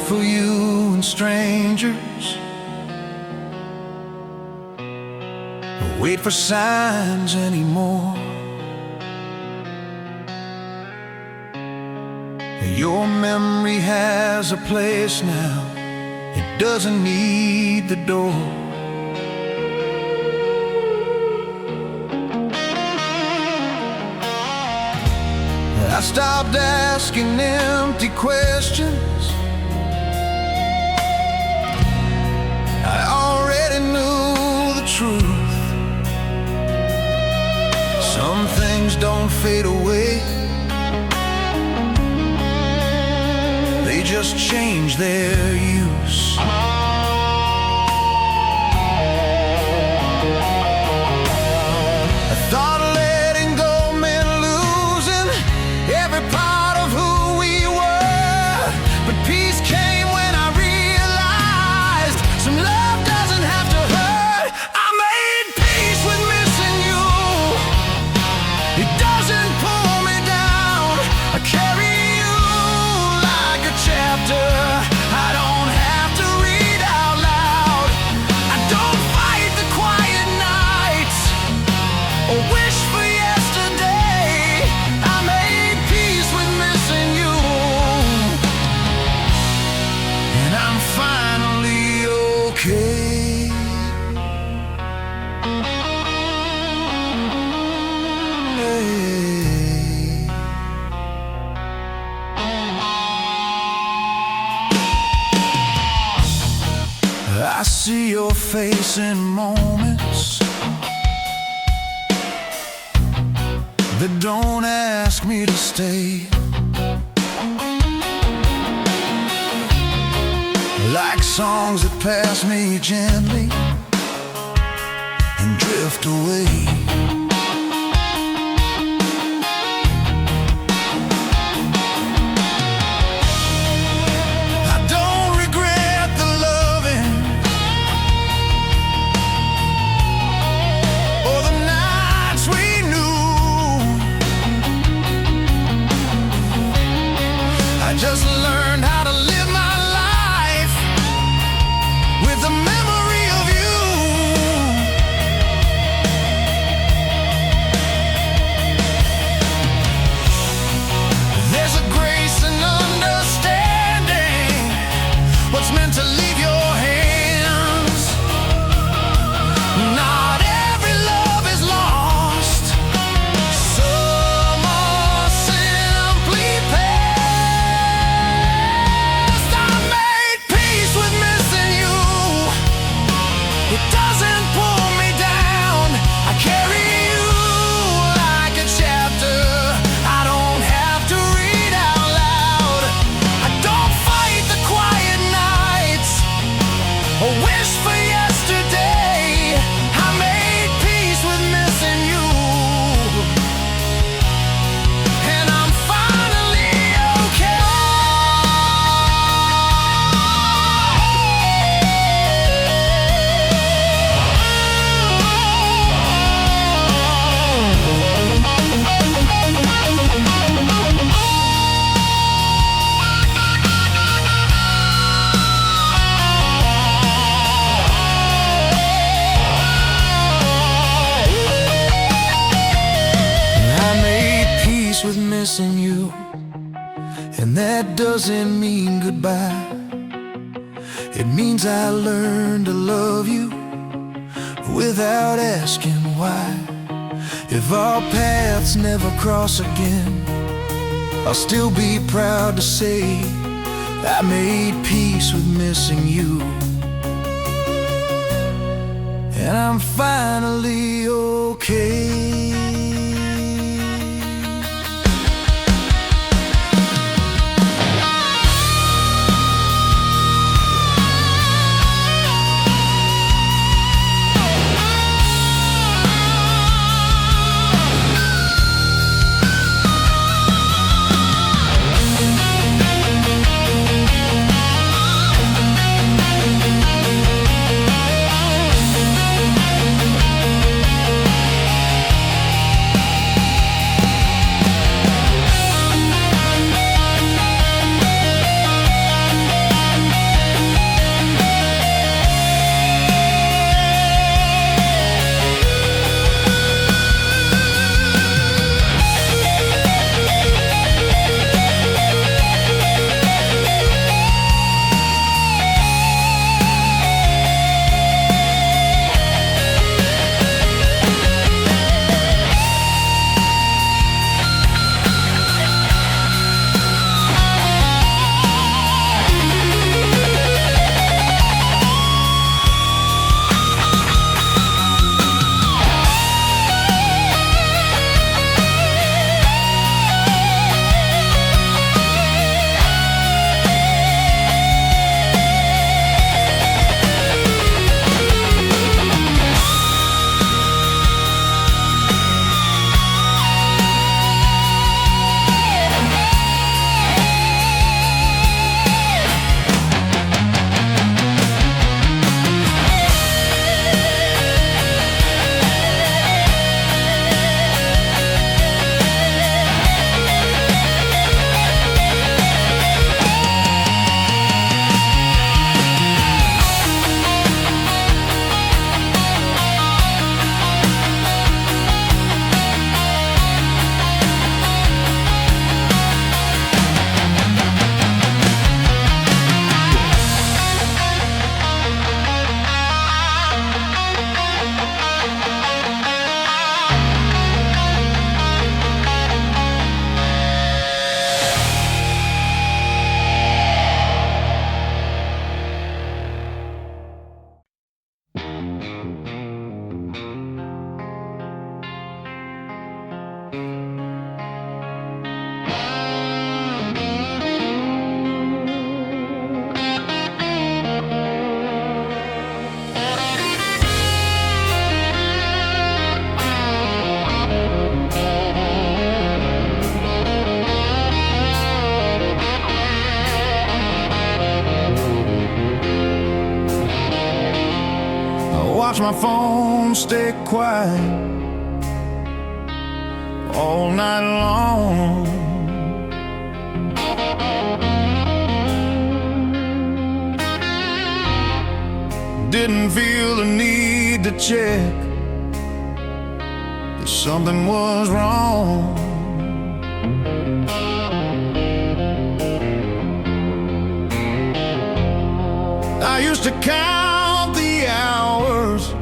for you and strangers. Don't wait for signs anymore. Your memory has a place now, it doesn't need the door. I stopped asking empty questions. I already knew the truth. Some things don't fade away, they just change their use. I thought letting go meant losing every part of who we were, but peace came when I realized some love doesn't have to hurt. I made peace with missing you. It doesn't pull me down. I carry you like a chapter I don't have to read out loud. I don't fight the quiet nights or wish for yesterday. I made peace with missing you, and I'm finally okay. I see your face in moments that don't ask me to stay, like songs that pass me gently and drift away. Just learned how to live my life with the memory of you. There's a grace and understanding what's meant to leave your hands. Not every love is lost. Some are simply past. I made peace with missing you. It doesn't pull me down. I carry you like a chapter I don't have to read out loud. I don't fight the quiet nights or wish for yesterday. I made peace with missing you, and I'm finally okay. I made peace with missing you, and that doesn't mean goodbye. It means I learned to love you without asking why. If our paths never cross again, I'll still be proud to say I made peace with missing you, and I'm finally okay. watch my phone stay quiet all night long. Didn't feel the need to check that something was wrong. I used to count the hours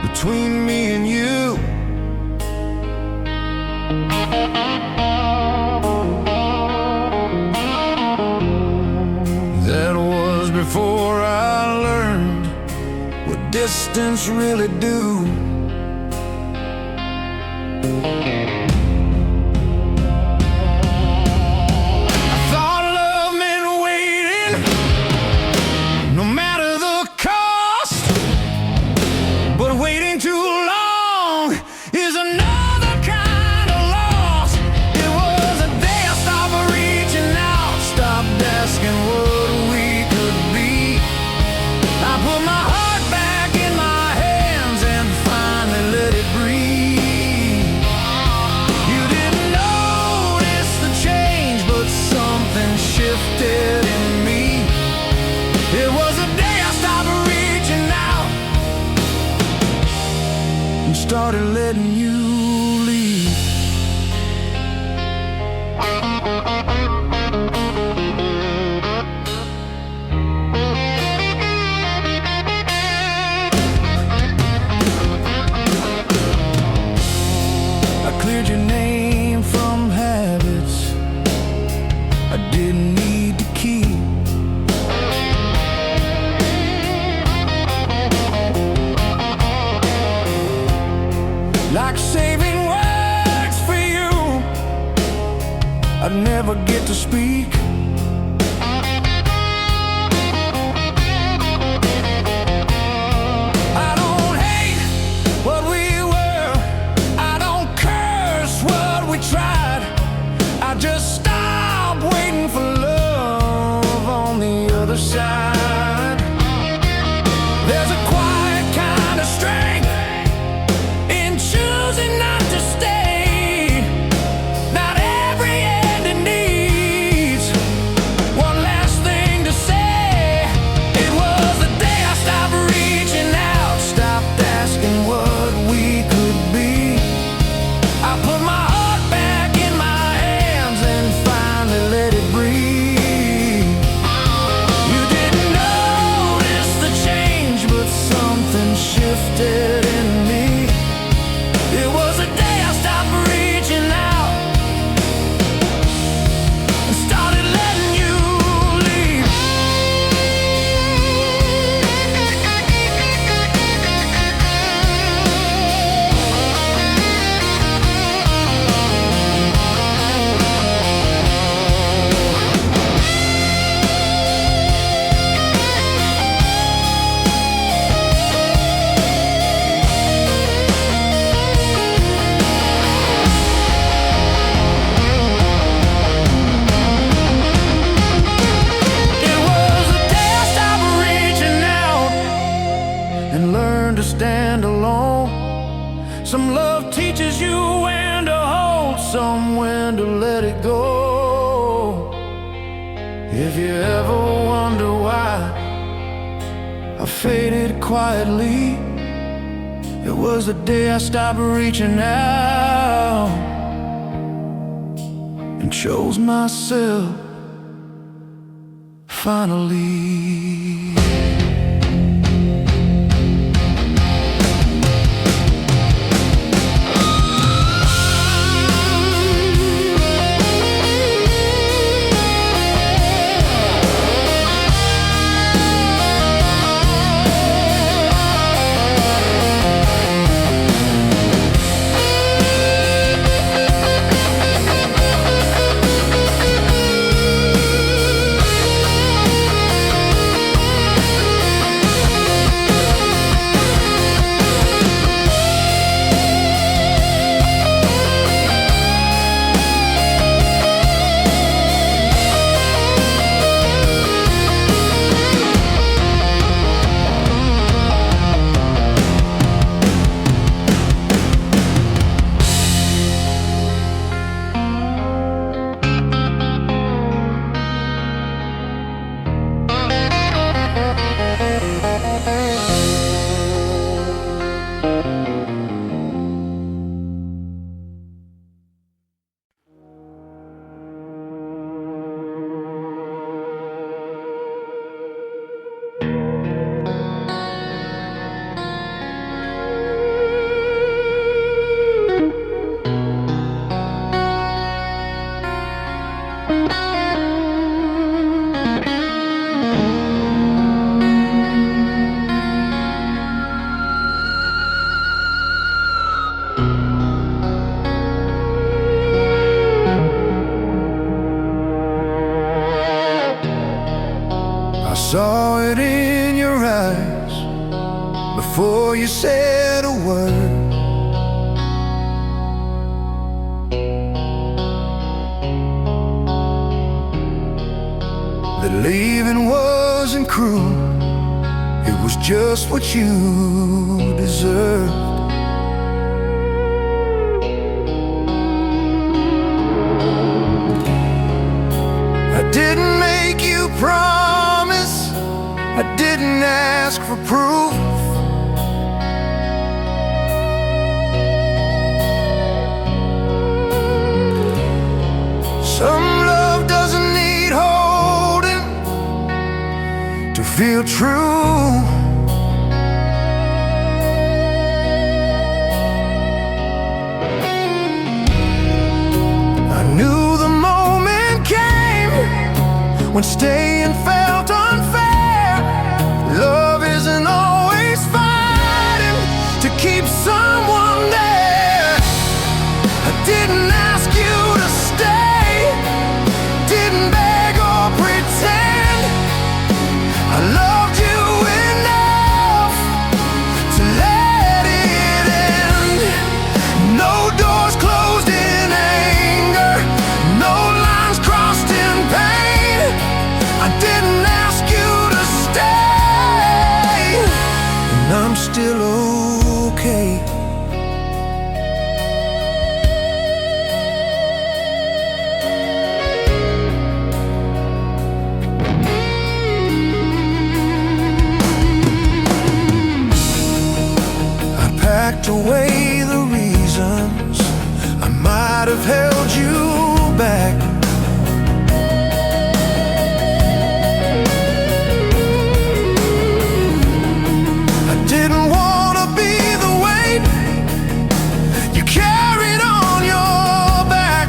between me and you. That was before I learned what distance really do. Started letting you leave. I cleared your name from habits I didn't need to keep. Like saving words for you I'd never get to speak. I don't hate what we were, I don't curse what we tried. I just stop waiting for love on the other side. There's a quiet kind of strength choosing not to stay. Not every ending needs one last thing to say. It was the day I stopped reaching out, stopped asking what we could be. I put my heart back in my hands and finally let it breathe. You didn't notice the change, but something shifted in me. It was the day I stopped reaching out and started letting you leave. Stand alone. Some love teaches you when to hold, some when to let it go. If you ever wonder why I faded quietly, it was the day I stopped reaching out and chose myself finally. saw it in your eyes before you said a word. That leaving wasn't cruel, it was just what you deserved. I didn't make you promise, I didn't ask for proof. Some love doesn't need holding to feel true. I knew the moment came when staying felt unfair. Love isn't always fighting to keep someone there. I didn't ask you to stay, didn't beg or pretend. I loved you enough to let it end. No doors closed in anger, no lines crossed in pain. I didn't ask you to stay, and I'm still okay. I packed away the reasons I might have held you back. I didn't want to be the weight you carried on your back.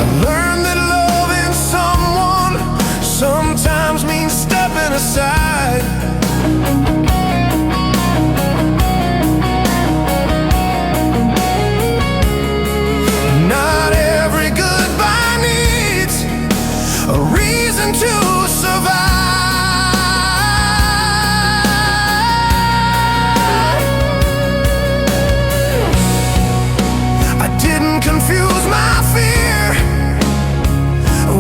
I learned that loving someone sometimes means stepping aside. Not every goodbye needs a reason to survive. I didn't confuse my fear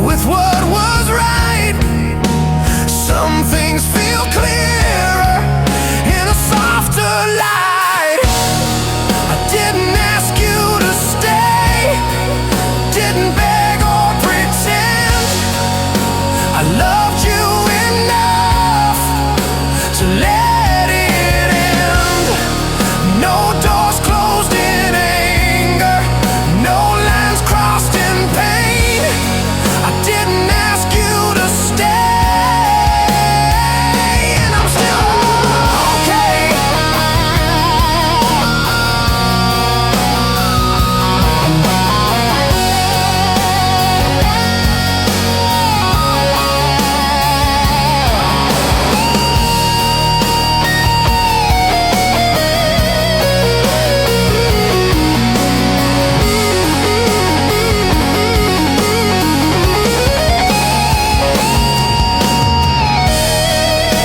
with what was right. Some things feel clearer in a softer light. I didn't ask you to stay, didn't beg or pretend. I loved you enough to let it end. No doors closed in anger, no lines crossed in pain. I didn't ask you to stay, and I'm still okay.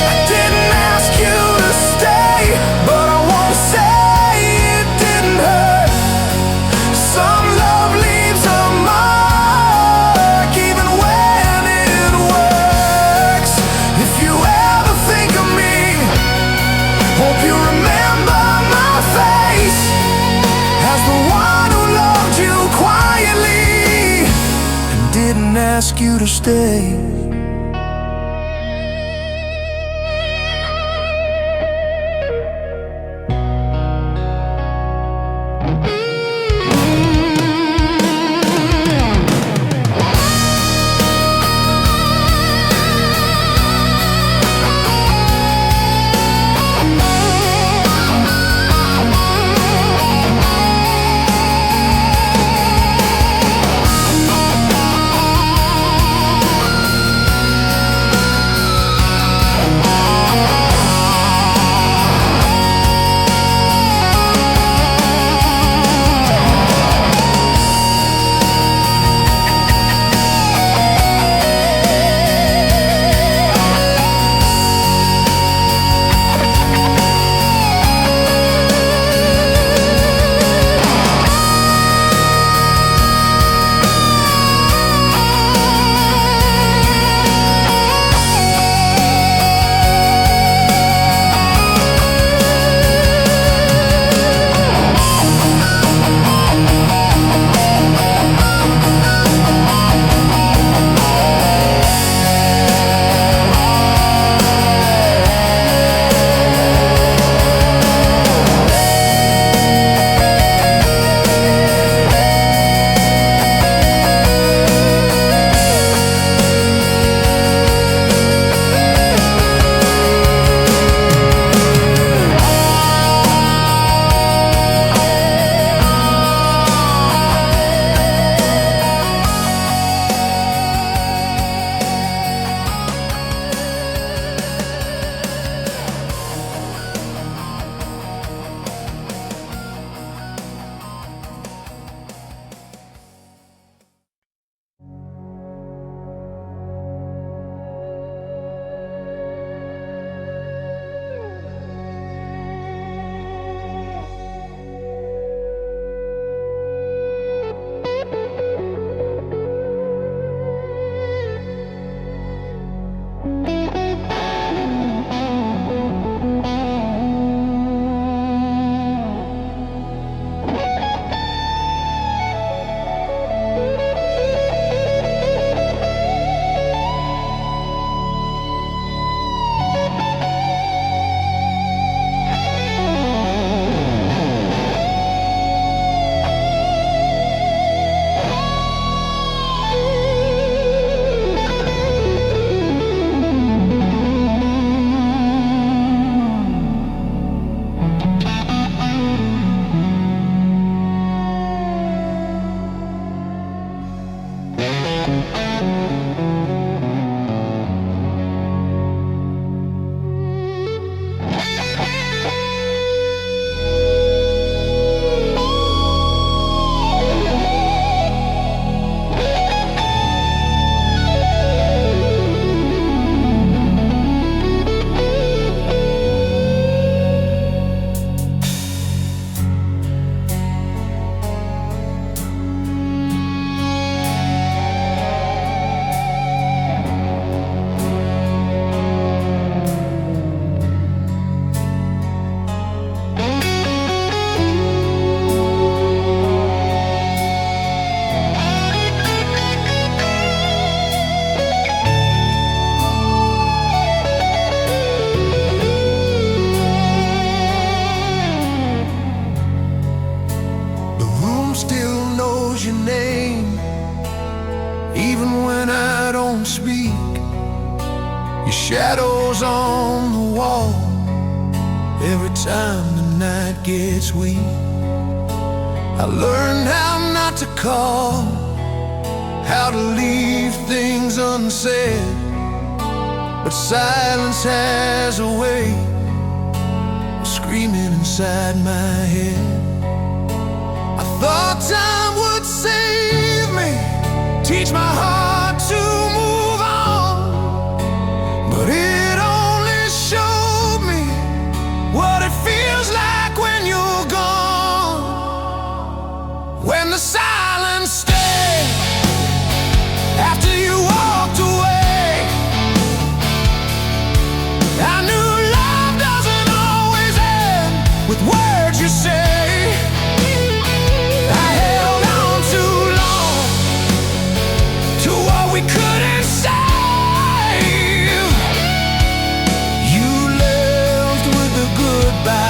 I didn't ask you to stay, but I want to say it didn't hurt. Some love leaves a mark even when it works. If you ever think of me, hope you remember my face as the one who loved you quietly and didn't ask you to stay. storm still knows your name. Even when I don't speak, your shadow's on the wall. Every time the night gets weak, I learned how not to call, how to leave things unsaid. But silence has a way of screaming inside my head. I thought time would save me, teach my heart to move on, but it only showed me what it feels like when you're gone. When the silence stayed after you walked away, I knew love doesn't always end with words you say. I held on too long to what we couldn't save. You left with a goodbye,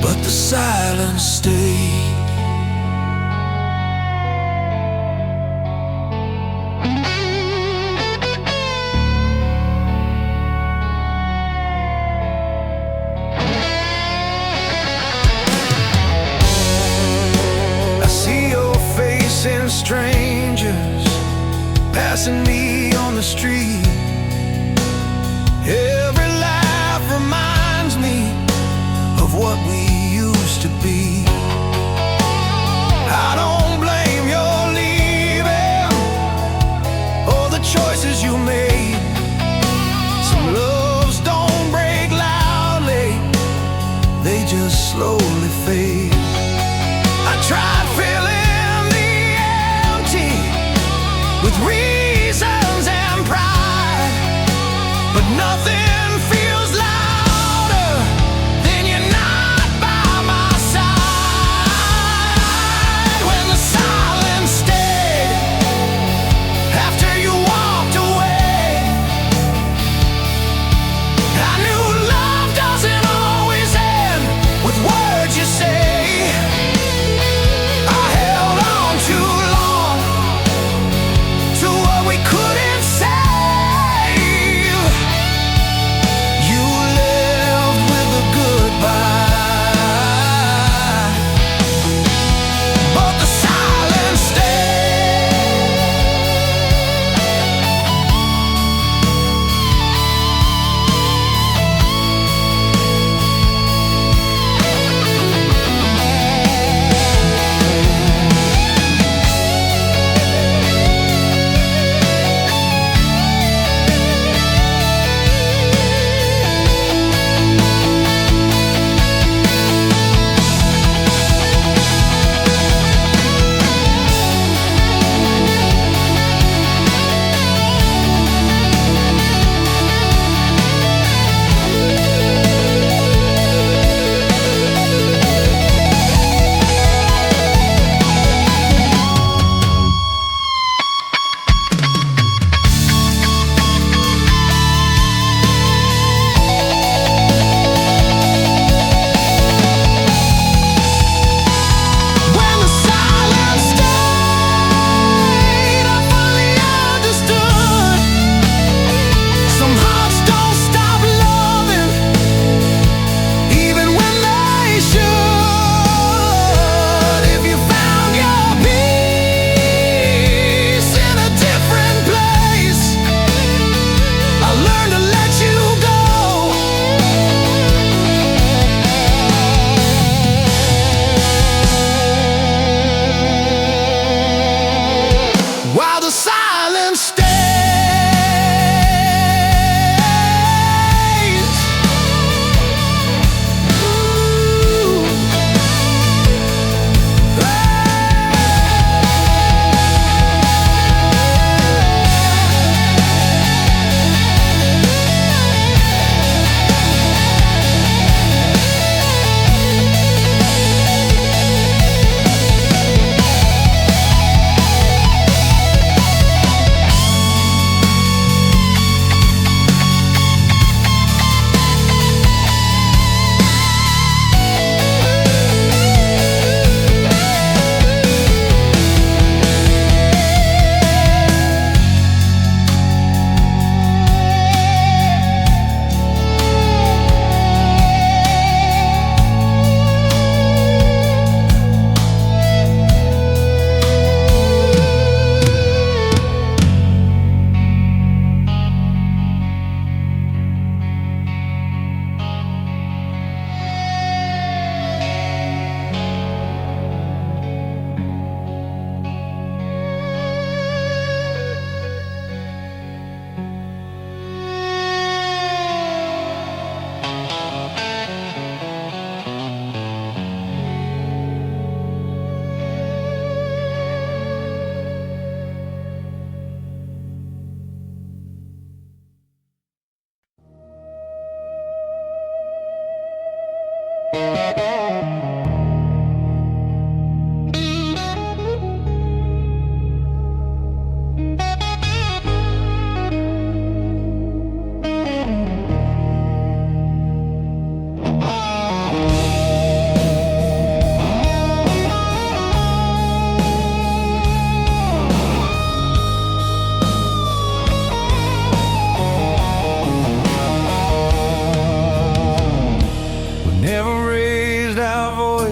but the silence stayed. Strangers passing me on the street. Every laugh reminds me of what we used to be. I don't blame your leaving or the choices you made. Some loves don't break loudly, they just slowly fade. I tried feeling with reasons and pride, but nothing feels louder than you're not by my side. When the silence stayed after you walked away, I knew love doesn't always end with words you say.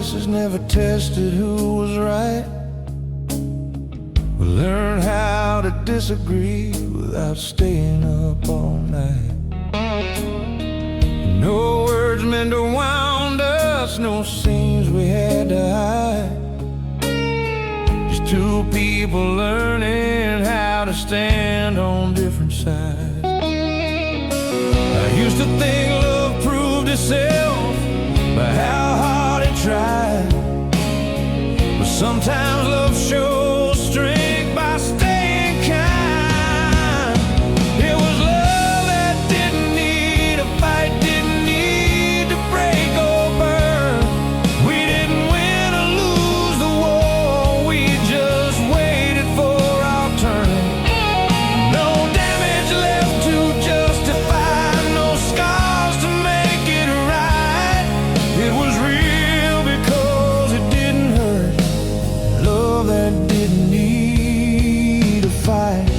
voices never tested who was right. We learned how to disagree without staying up all night. No words meant to wound us, no scenes we had to hide. Just two people learning how to stand on different sides. I used to think love proved itself by how hard it tried, but sometimes love shows strength by staying kind. It was love that didn't need a fight, didn't need to break or burn. We didn't win or lose the war, we just waited for our turn. No damage left to justify, no scars to make it right. It was real because it didn't hurt. Love that didn't need a fight.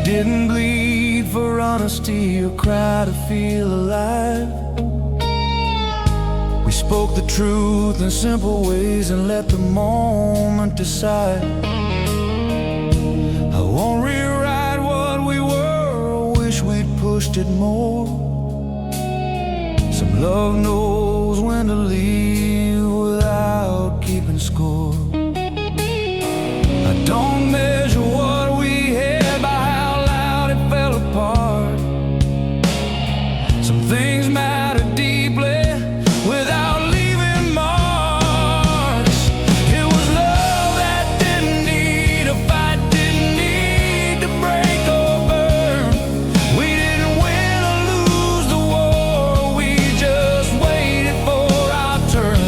Didn't bleed for honesty or cry to feel alive. We spoke the truth in simple ways and let the moment decide. I won't rewrite what we were, I wish we'd pushed it more. Some love knows when to leave without keeping score. I don't measure what we had by how loud it fell apart. Some things matter deeply without leaving marks. It was love that didn't need a fight, didn't need to break or burn. We didn't win or lose the war, we just waited for our turn.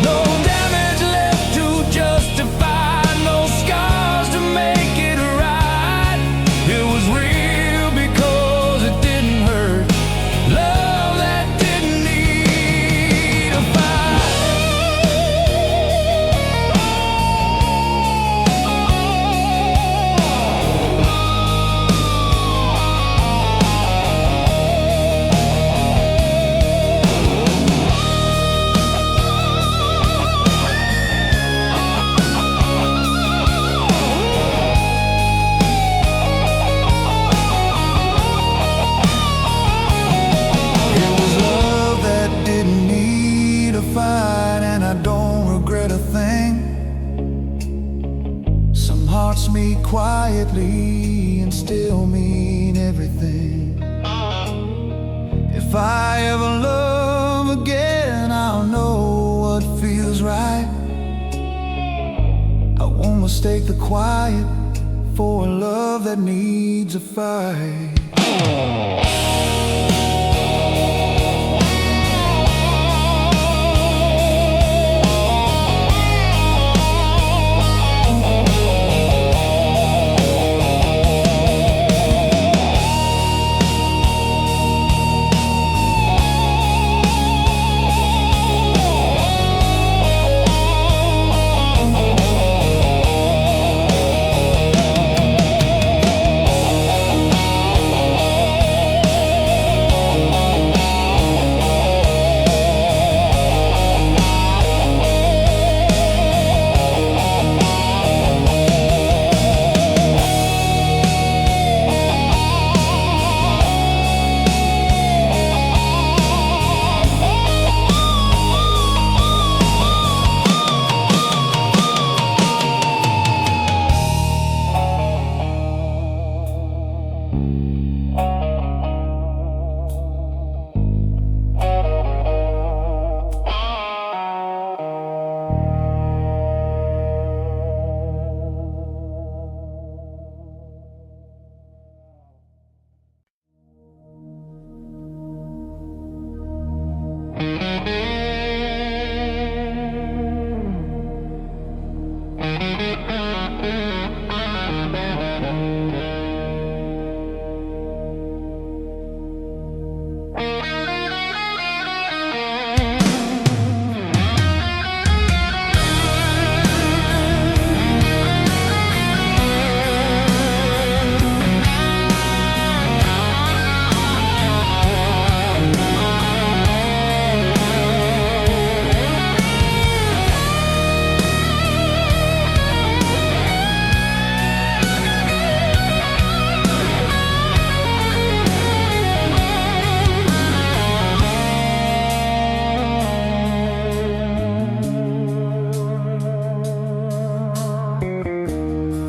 No damage left to justify, no scars to make it right. It was real because it didn't hurt. Love that didn't need a fight. It was love that didn't need a fight, and I don't regret a thing. Some hearts meet quietly and still mean everything. If I ever love again, I'll know what feels right. I won't mistake the quiet for a love that needs a fight.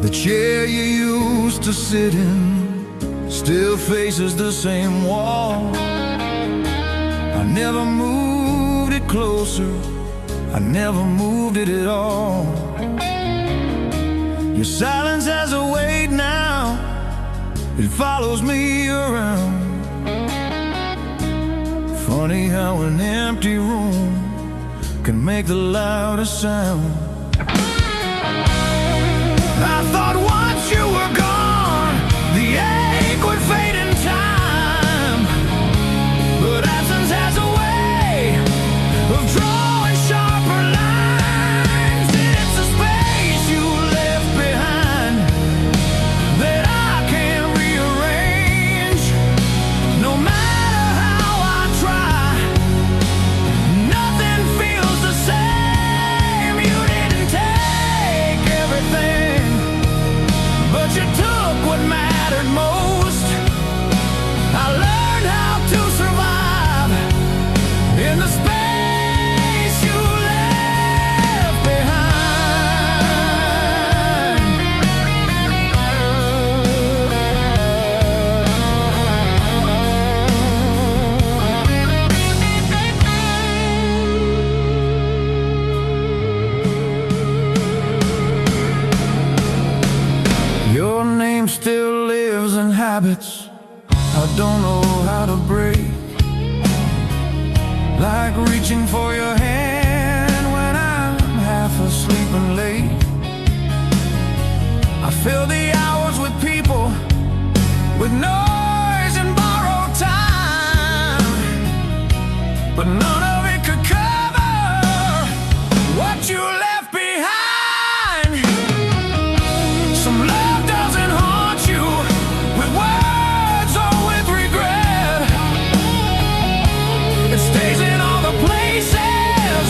The chair you used to sit in still faces the same wall. I never moved it closer, I never moved it at all. Your silence has a weight now, it follows me around. Funny how an empty room can make the loudest sound. I thought once you were gone, the ache would fade in time, but absence has a way of drawing sharper lines. It's a space you left behind that I can't rearrange. No matter how I try, nothing feels the same. You didn't take everything, but you took what mattered most. I learned how to survive in the space you left behind. Your name still lives in habits I don't know how to break, like reaching for your hand when I'm half asleep and late. I fill the hours with people, with noise and borrowed time, but none of it could cover what you left behind. Some love doesn't haunt you with words or with regret. It stays in all the places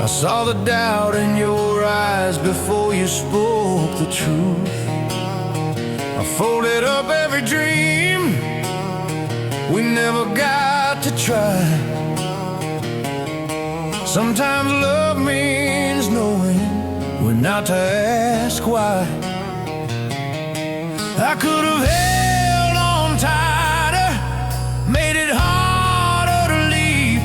I saw the doubt in your eyes before you spoke the truth. I folded up every dream we never got to try. Sometimes love means knowing when not to ask why. I could have held on tighter, made it harder to leave,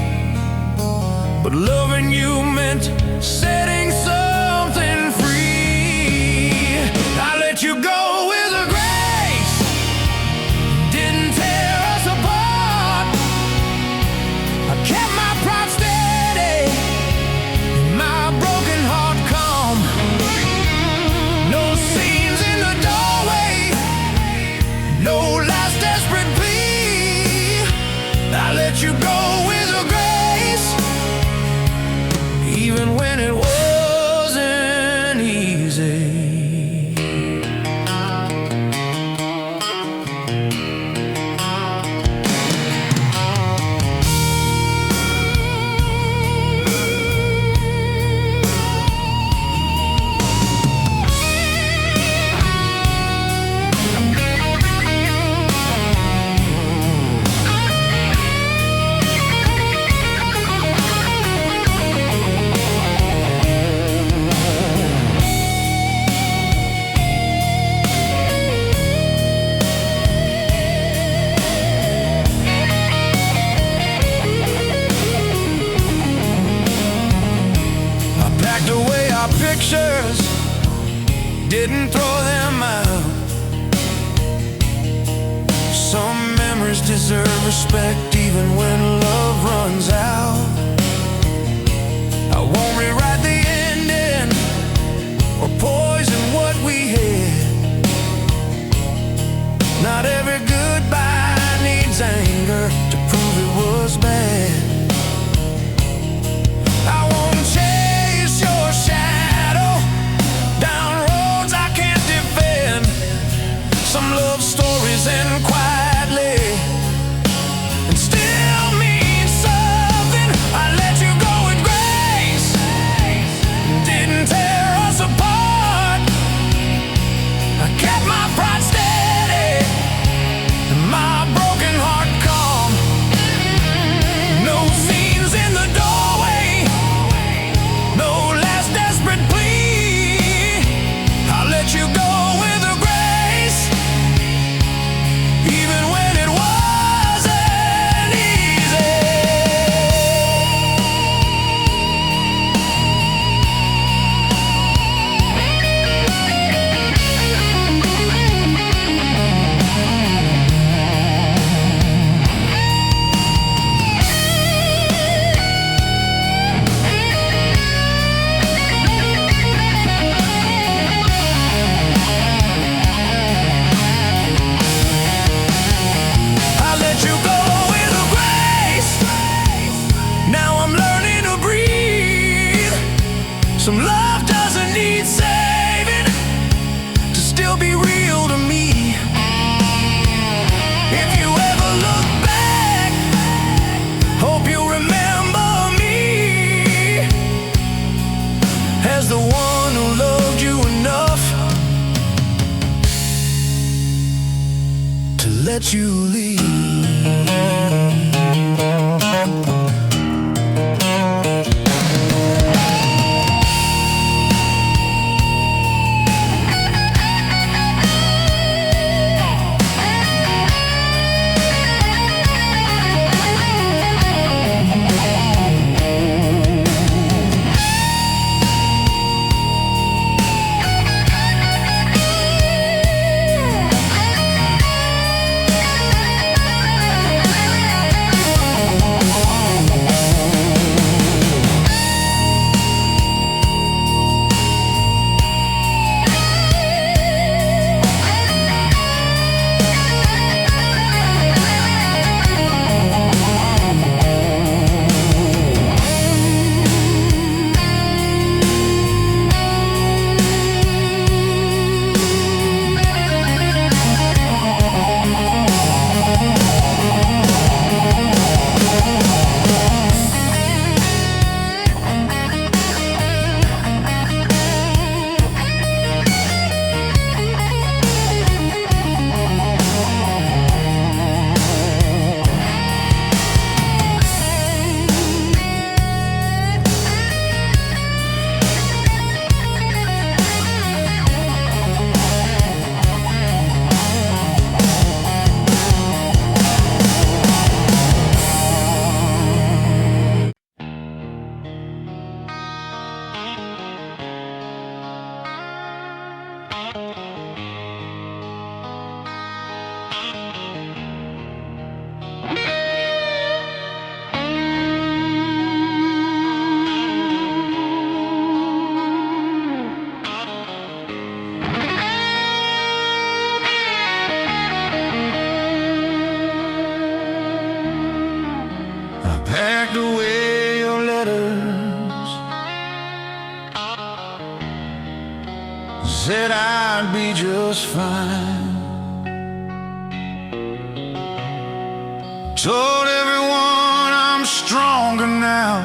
but loving you meant setting something free. I let you go with a grace, didn't tear us apart. I kept my pride steady, my broken heart calm. No scenes in the doorway, no last desperate plea. I let you go with a grace, even when it wasn't easy. Pictures, didn't throw them out. Some memories deserve respect even when love runs out. I won't rewrite the ending or poison what we had. Not every goodbye needs anger to prove it was bad. I won't chase your shadow down roads I can't defend. Some love stories end quietly and still mean something. I let you go with grace, didn't tear us apart. I kept my pride steady and my broken heart calm. No scenes in the doorway, no last desperate plea. I let you go with a grace, even when it wasn't easy. I let you go with a grace. Now I'm learning to breathe. Some love doesn't need saving to still be real to me. If you ever look back, hope you remember me as the one who loved you enough to let you leave. said I'd be just fine. Told everyone I'm stronger now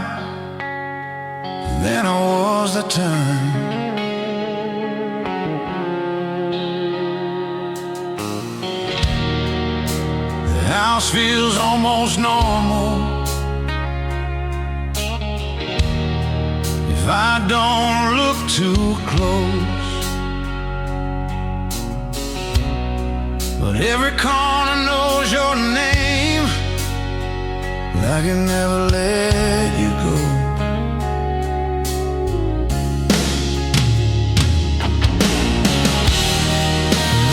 than I was that time. The house feels almost normal if I don't look too close. But every corner knows your name, I can never let you go.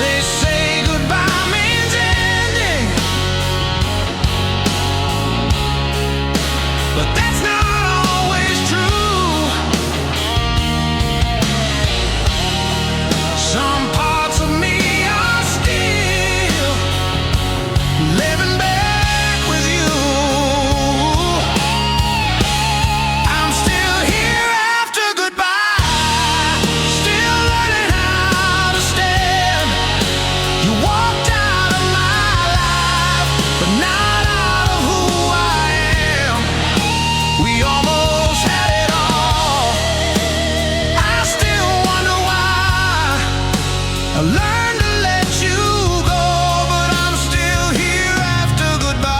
They say goodbye means ending, but that's not always true. Some parts of me are still living back with you. I'm still here after goodbye, still learning how to stand. You walked out of my life, but not out of who I am. We almost had it all. I still wonder why I learned to let you go, but I'm still here after goodbye.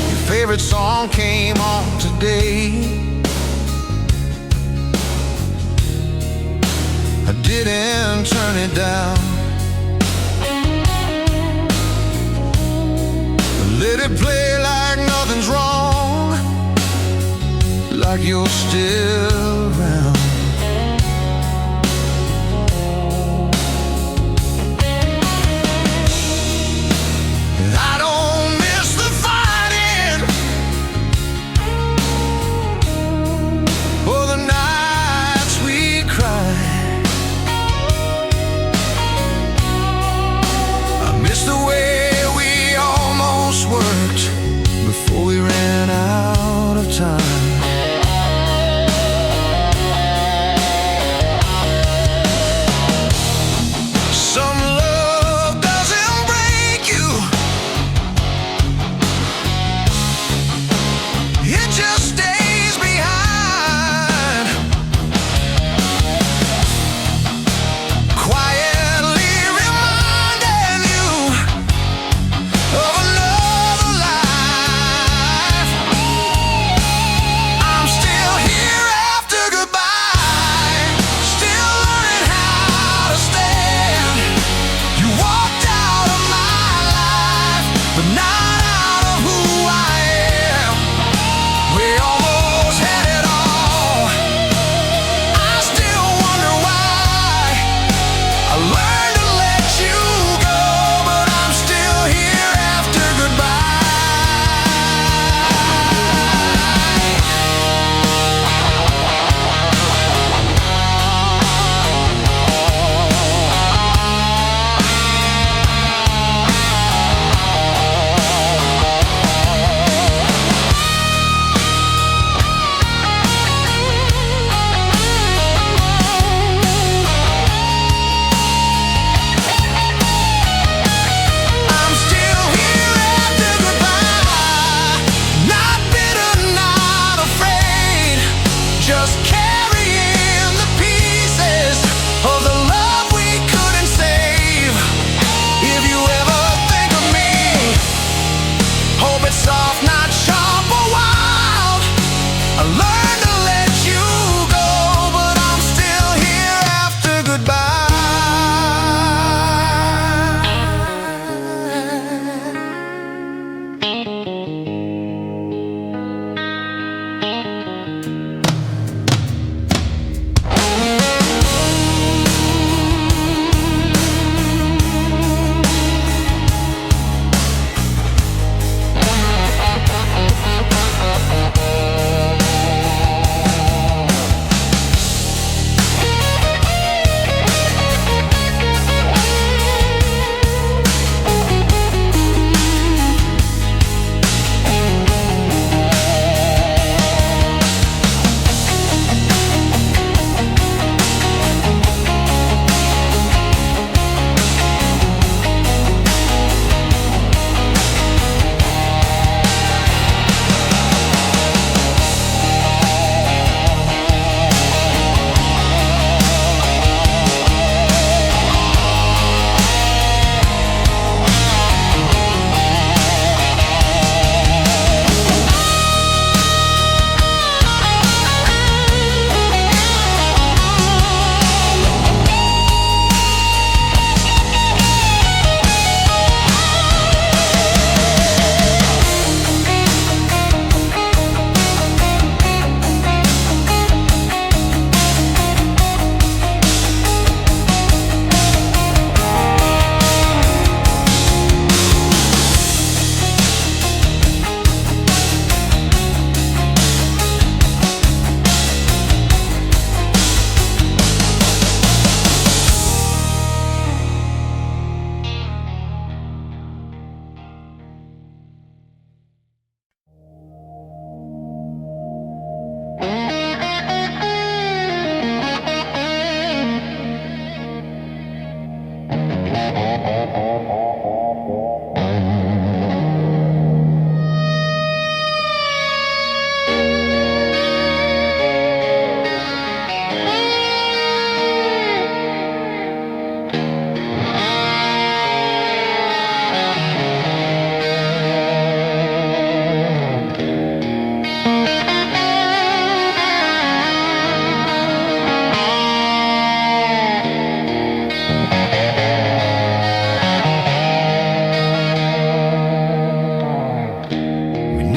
Your favorite song came on today. I didn't turn it down. I let it play like nothing's wrong, like you're still around. And I don't miss the fighting or the nights we cried. I miss the way we almost worked before we ran out of time.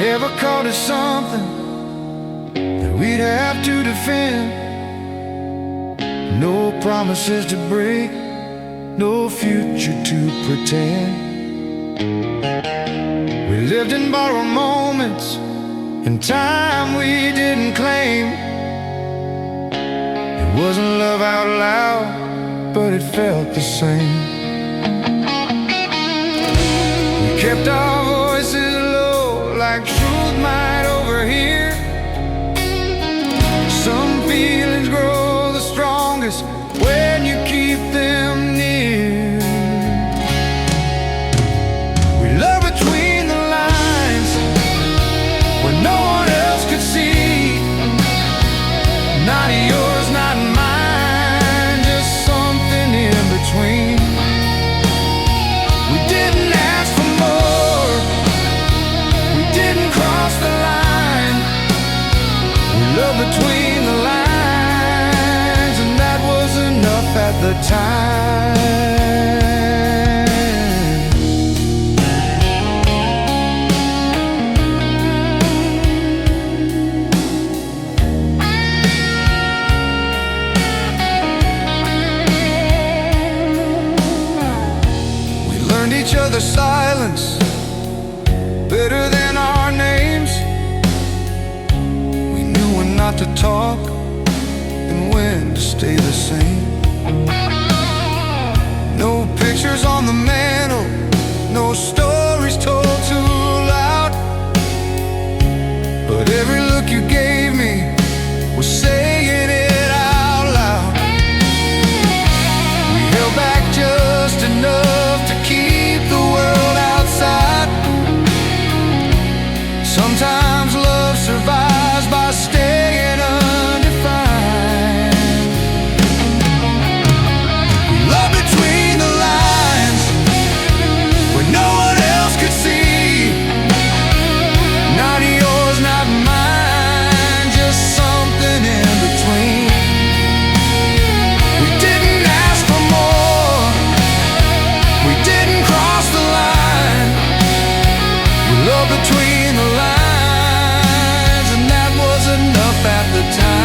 never called it something that we'd have to defend. No promises to break, no future to pretend. We lived in borrowed moments in time we didn't claim. It wasn't love out loud, but it felt the same. We kept our voices low, like truth might overhear. Some feelings grow the strongest when you keep them near. We love between the lines when no one else could see. Not yours, not mine, just something in between. We didn't ask for more, we didn't cross the line. We loved between the lines, and that was enough at the time. We learned each other's silence better than our names. We knew when not to talk and when to stay the same. No pictures on the mantle, no stories told too loud, but every look you gave me was saying it out loud. We held back just enough to keep the world outside. Sometimes love survives by staying undefined. Love between the lines when no one else could see. Not yours, not mine, just something in between. We didn't ask for more, we didn't cross the line. We loved between the lines, and that was enough at the time.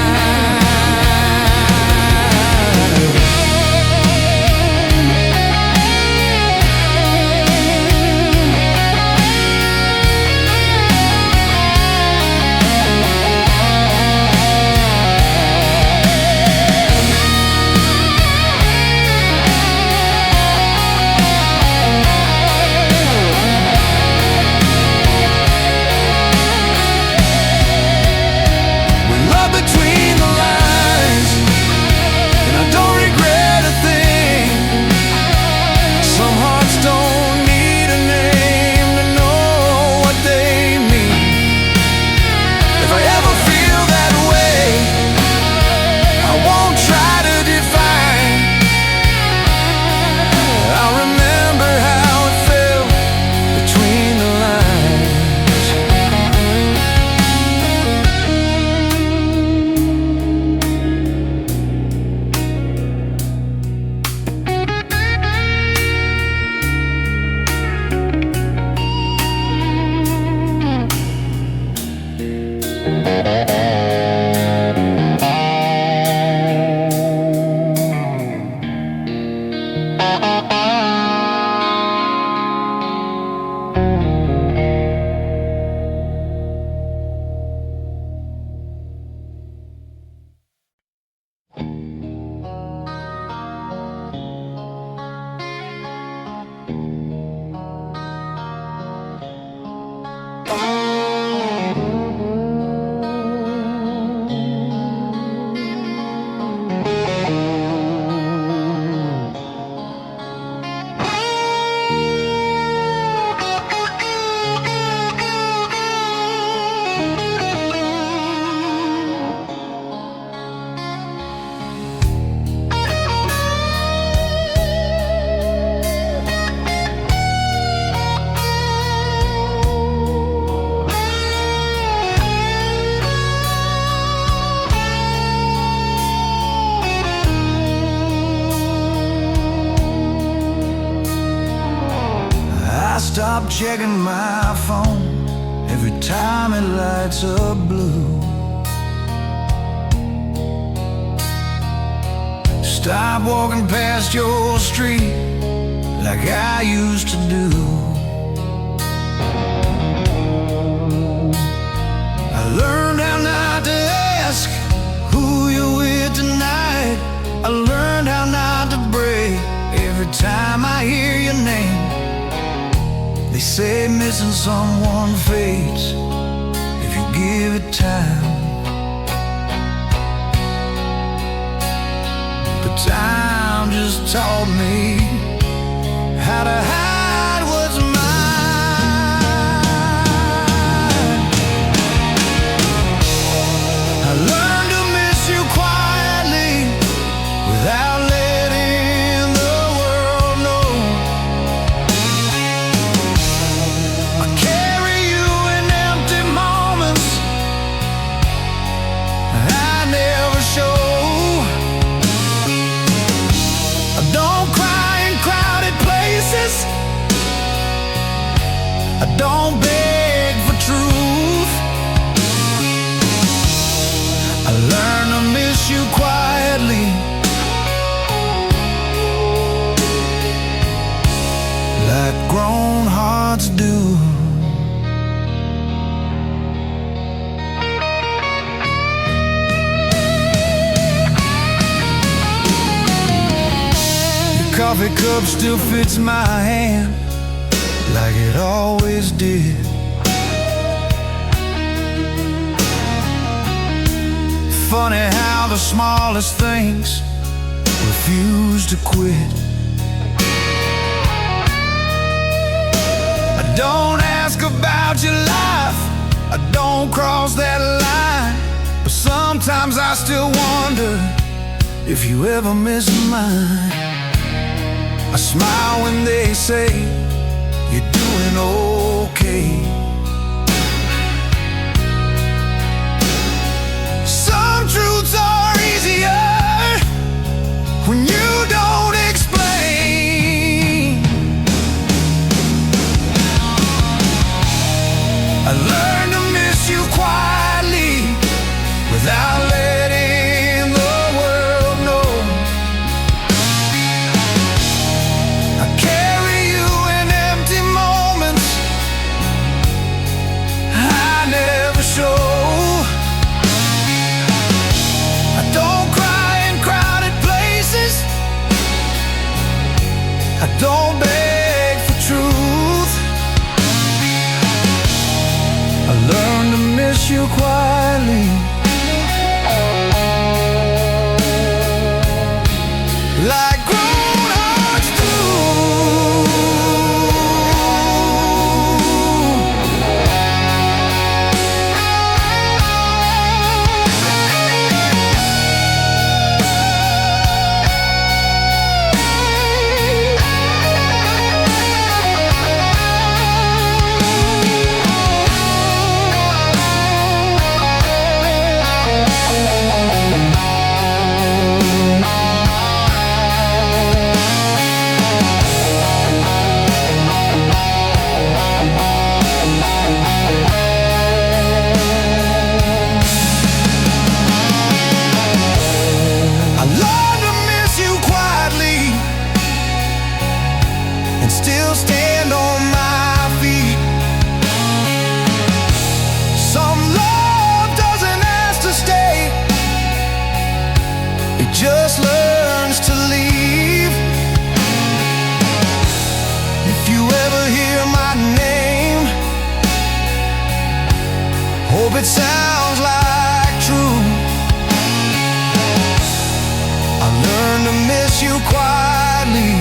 We love between the lines, and I don't regret a thing. Some hearts don't need a name to know what they mean. If I ever feel that way, I won't try to define. I'll remember how it felt between the lines. Stop checking my phone every time nights are blue. Stop walking past your street like I used to do. I learned how not to ask who you're with tonight. I learned how not to break every time I hear your name. They say missing someone fades if you give it time. But time just taught me how to hide what's mine. I learned to miss you quietly without letting the world know. I carry you in empty moments I never show. I don't cry in crowded places. I don't beg for truth. I learned to miss you quietly, like grown hearts do. Your coffee cup still fits my hand like it always did. Funny how the smallest things refuse to quit. I don't ask about your life, I don't cross that line, but sometimes I still wonder if you ever miss mine. I smile when they say you're doing okay. Some truths are easier when you don't explain. I learned to miss you quietly without letting the world know. I carry you in empty moments I never show. I don't cry in crowded places. I don't beg for truth. I learned to miss you quietly, like grown hearts do. And still stand on my feet. Some love doesn't ask to stay, it just learns to leave. If you ever hear my name, hope it sounds like true. I learned to miss you quietly,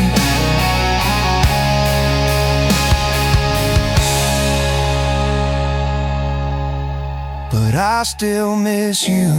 but I still miss you.